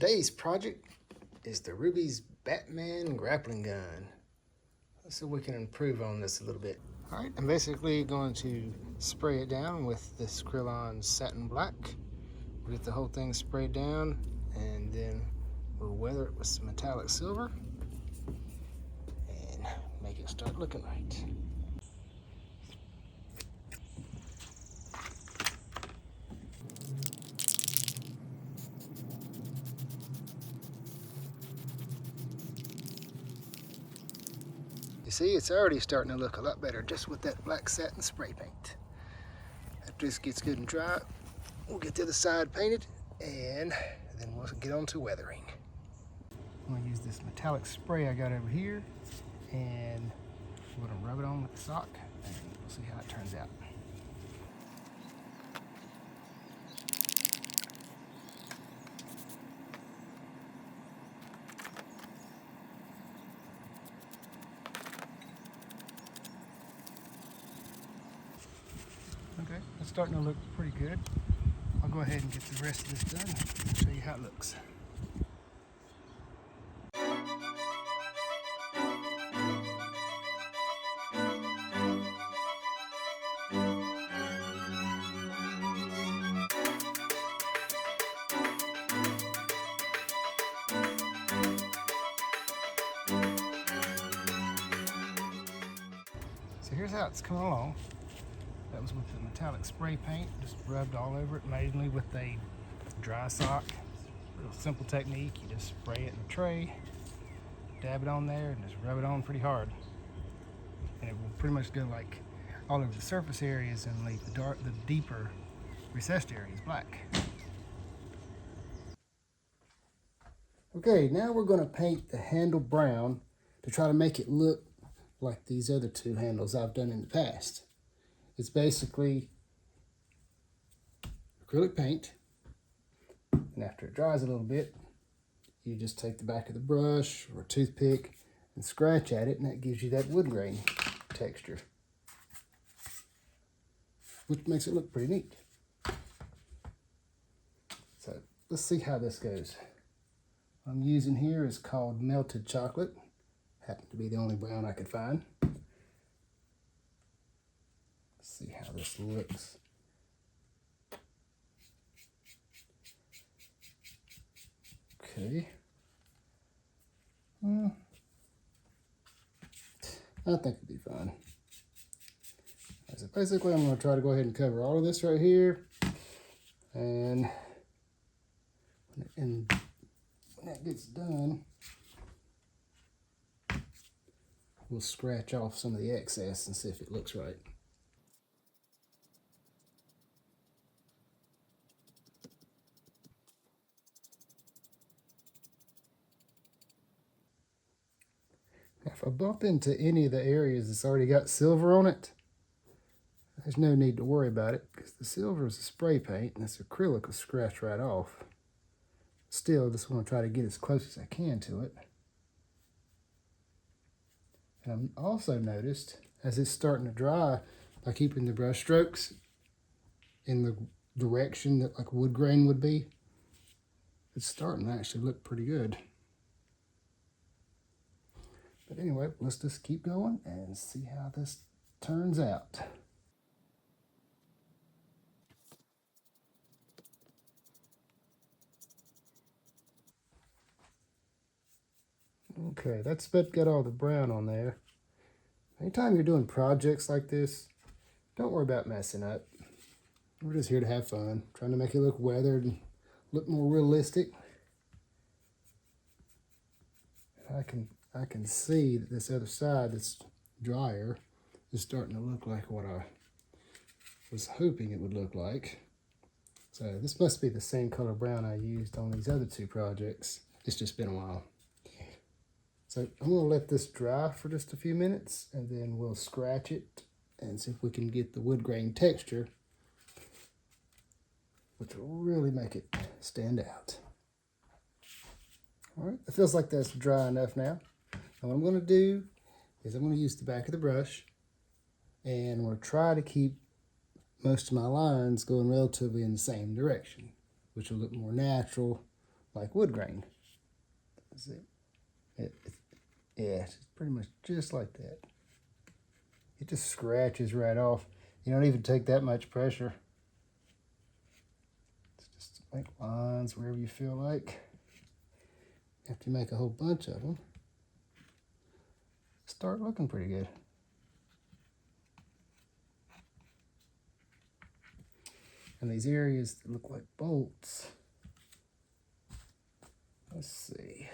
Today's project is the Ruby's Batman grappling gun. Let's see if we can improve on this a little bit. All right, I'm basically going to spray it down with this Krylon Satin Black. We'll get the whole thing sprayed down and then we'll weather it with some metallic silver and make it start looking right. You see, it's already starting to look a lot better just with that black satin spray paint. After this gets good and dry, we'll get the other side painted and then we'll get on to weathering. I'm going to use this metallic spray I got over here and I'm going to rub it on with the sock and we'll see how it turns out. Okay, it's starting to look pretty good. I'll go ahead and get the rest of this done and show you how it looks. So here's how it's coming along. That was with the metallic spray paint, just rubbed all over it, mainly with a dry sock. Real simple technique. You just spray it in a tray, dab it on there, and just rub it on pretty hard. And it will pretty much go like all over the surface areas and leave the deeper recessed areas black. Okay, now we're going to paint the handle brown to try to make it look like these other two handles I've done in the past. It's basically acrylic paint, and after it dries a little bit, you just take the back of the brush or a toothpick and scratch at it, and that gives you that wood grain texture, which makes it look pretty neat. So let's see how this goes. What I'm using here is called melted chocolate. Happened to be the only brown I could find. See how this looks. Okay. I think it'll be fine. So basically, I'm going to try to go ahead and cover all of this right here, and when that gets done, we'll scratch off some of the excess and see if it looks right. If I bump into any of the areas that's already got silver on it, there's no need to worry about it because the silver is a spray paint and this acrylic will scratch right off. Still, I just want to try to get as close as I can to it. And I've also noticed as it's starting to dry, by keeping the brush strokes in the direction that like wood grain would be, it's starting to actually look pretty good. But anyway, let's just keep going and see how this turns out. Okay, that's about got all the brown on there. Anytime you're doing projects like this, don't worry about messing up. We're just here to have fun, trying to make it look weathered and look more realistic. I can see that this other side that's drier is starting to look like what I was hoping it would look like. So this must be the same color brown I used on these other two projects. It's just been a while. So I'm going to let this dry for just a few minutes and then we'll scratch it and see if we can get the wood grain texture, which will really make it stand out. All right, it feels like that's dry enough now. Now what I'm going to do is I'm going to use the back of the brush and I'm going to try to keep most of my lines going relatively in the same direction, which will look more natural like wood grain. See? Yeah, it's pretty much just like that. It just scratches right off. You don't even take that much pressure. It's just make lines wherever you feel like. After you make a whole bunch of them, start looking pretty good. And these areas that look like bolts, let's see.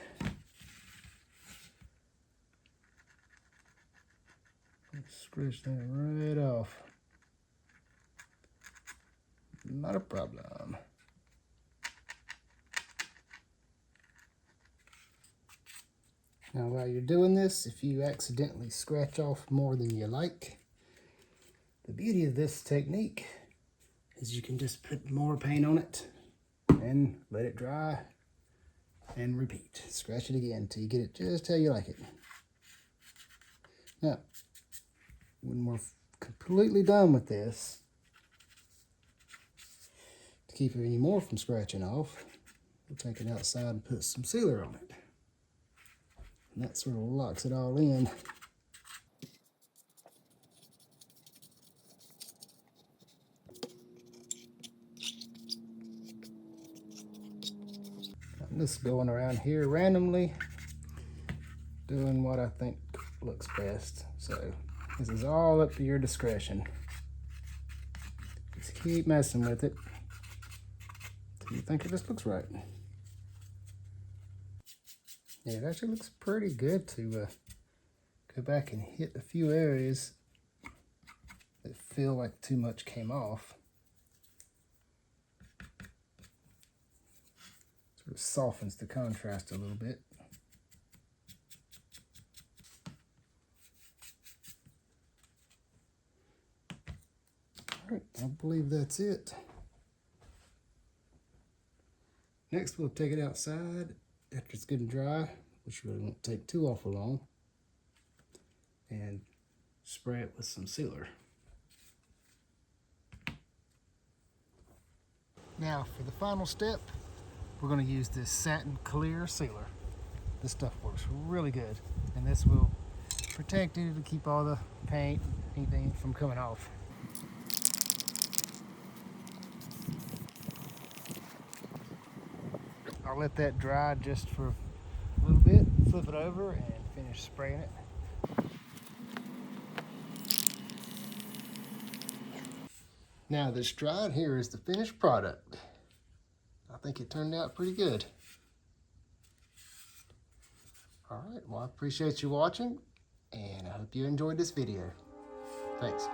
Scratch that right off. Not a problem. Now while you're doing this, if you accidentally scratch off more than you like, the beauty of this technique is you can just put more paint on it and let it dry and repeat. Scratch it again until you get it just how you like it. Now, when we're completely done with this, to keep it any more from scratching off, we'll take it outside and put some sealer on it. And that sort of locks it all in. I'm just going around here randomly, doing what I think looks best. So this is all up to your discretion. Just keep messing with it till you think it just looks right. Yeah, it actually looks pretty good to go back and hit a few areas that feel like too much came off. Sort of softens the contrast a little bit. All right, I believe that's it. Next, we'll take it outside after it's good and dry, which really won't take too awful long, and spray it with some sealer. Now, for the final step, we're going to use this satin clear sealer. This stuff works really good, and this will protect it to keep all the paint, anything from coming off. I'll let that dry just for a little bit, flip it over, and finish spraying it. Now this dried here is the finished product. I think it turned out pretty good. All right, well, I appreciate you watching, and I hope you enjoyed this video. Thanks.